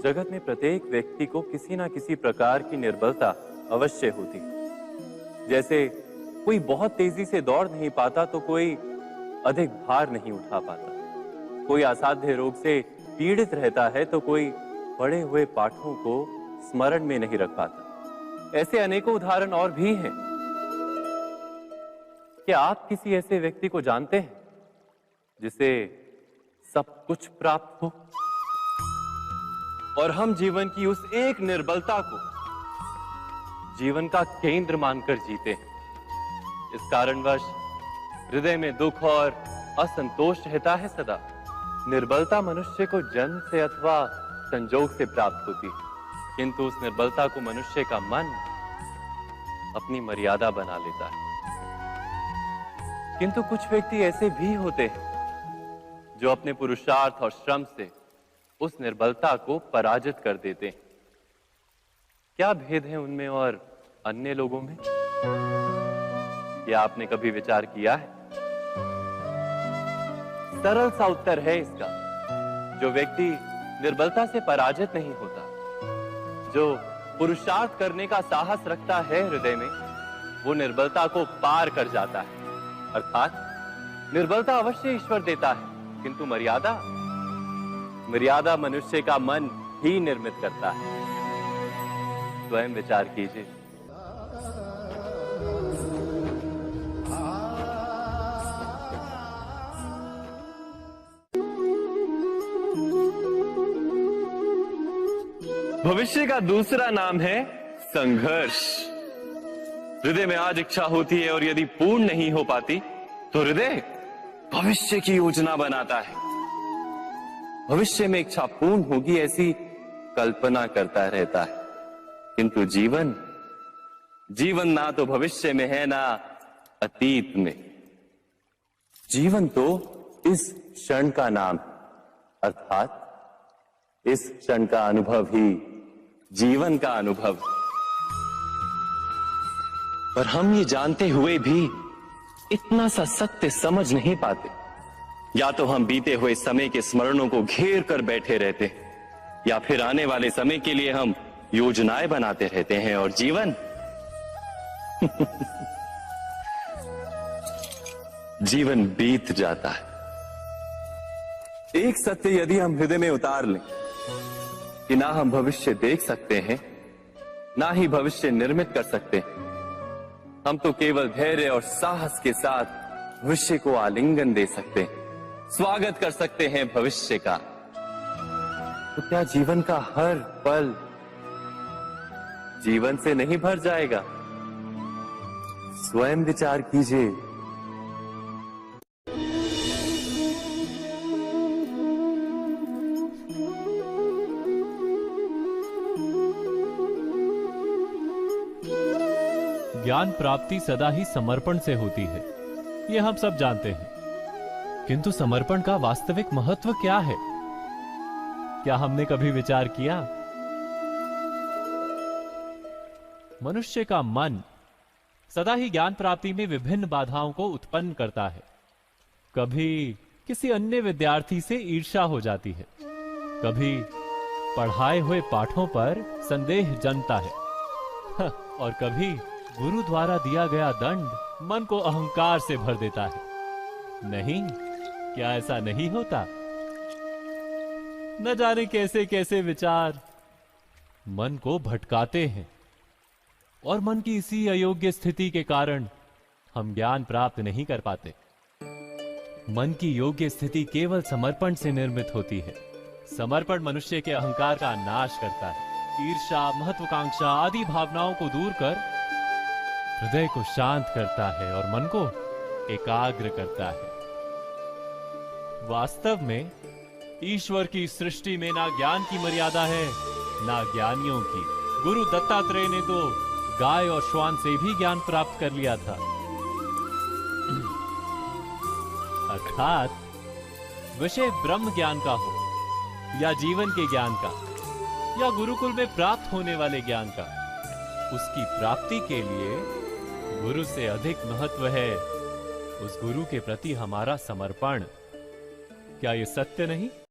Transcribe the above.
जगत में प्रत्येक व्यक्ति को किसी ना किसी प्रकार की निर्बलता अवश्य होती है। जैसे कोई बहुत तेजी से दौड़ नहीं पाता तो कोई अधिक भार नहीं उठा पाता, कोई असाध्य रोग से पीड़ित रहता है तो कोई पढ़े हुए पाठों को स्मरण में नहीं रख पाता। ऐसे अनेकों उदाहरण और भी हैं। क्या आप किसी ऐसे व्यक्ति को जानते हैं जिसे सब कुछ प्राप्त हो और हम जीवन की उस एक निर्बलता को जीवन का केंद्र मानकर जीते हैं? इस कारणवश हृदय में दुख और असंतोष रहता है सदा। निर्बलता मनुष्य को जन्म से अथवा संजोग से प्राप्त होती है, किंतु उस निर्बलता को मनुष्य का मन अपनी मर्यादा बना लेता है। किंतु कुछ व्यक्ति ऐसे भी होते हैं जो अपने पुरुषार्थ और श्रम से उस निर्बलता को पराजित कर देते हैं। क्या भेद है उनमें और अन्य लोगों में? क्या आपने कभी विचार किया है? सरल सा उत्तर है इसका। जो व्यक्ति निर्बलता से पराजित नहीं होता, जो पुरुषार्थ करने का साहस रखता है हृदय में, वो निर्बलता को पार कर जाता है। अर्थात निर्बलता अवश्य ईश्वर देता है, किंतु मर्यादा मनुष्य का मन ही निर्मित करता है। स्वयं विचार कीजिए। भविष्य का दूसरा नाम है संघर्ष। हृदय में आज इच्छा होती है और यदि पूर्ण नहीं हो पाती तो हृदय भविष्य की योजना बनाता है। भविष्य में इच्छा पूर्ण होगी ऐसी कल्पना करता रहता है, किंतु जीवन ना तो भविष्य में है ना अतीत में। जीवन तो इस क्षण का नाम है, अर्थात इस क्षण का अनुभव ही जीवन का अनुभव। पर हम ये जानते हुए भी इतना सा सत्य समझ नहीं पाते। या तो हम बीते हुए समय के स्मरणों को घेर कर बैठे रहते हैं, या फिर आने वाले समय के लिए हम योजनाएं बनाते रहते हैं और जीवन जीवन बीत जाता है। एक सत्य यदि हम हृदय में उतार लें कि ना हम भविष्य देख सकते हैं, ना ही भविष्य निर्मित कर सकते हैं, हम तो केवल धैर्य और साहस के साथ भविष्य को आलिंगन दे सकते हैं, स्वागत कर सकते हैं भविष्य का। तो क्या जीवन का हर पल जीवन से नहीं भर जाएगा? स्वयं विचार कीजिए। ज्ञान प्राप्ति सदा ही समर्पण से होती है, यह हम सब जानते हैं। किंतु समर्पण का वास्तविक महत्व क्या है? क्या हमने कभी विचार किया? मनुष्य का मन सदा ही ज्ञान प्राप्ति में विभिन्न बाधाओं को उत्पन्न करता है। कभी किसी अन्य विद्यार्थी से ईर्ष्या हो जाती है, कभी पढ़ाए हुए पाठों पर संदेह जन्मता है और कभी गुरु द्वारा दिया गया दंड मन को अहंकार से भर देता है। नहीं, क्या ऐसा नहीं होता? न जाने कैसे कैसे विचार मन को भटकाते हैं और मन की इसी अयोग्य स्थिति के कारण हम ज्ञान प्राप्त नहीं कर पाते। मन की योग्य स्थिति केवल समर्पण से निर्मित होती है। समर्पण मनुष्य के अहंकार का नाश करता है। ईर्ष्या, महत्वाकांक्षा आदि भावनाओं को दूर कर हृदय को शांत करता है और मन को एकाग्र करता है। वास्तव में ईश्वर की सृष्टि में ना ज्ञान की मर्यादा है, ना ज्ञानियों की। गुरु दत्तात्रेय ने तो गाय और श्वान से भी ज्ञान प्राप्त कर लिया था। अर्थात विषय ब्रह्म ज्ञान का हो या जीवन के ज्ञान का या गुरुकुल में प्राप्त होने वाले ज्ञान का, उसकी प्राप्ति के लिए गुरु से अधिक महत्व है उस गुरु के प्रति हमारा समर्पण। क्या ये सत्य नहीं?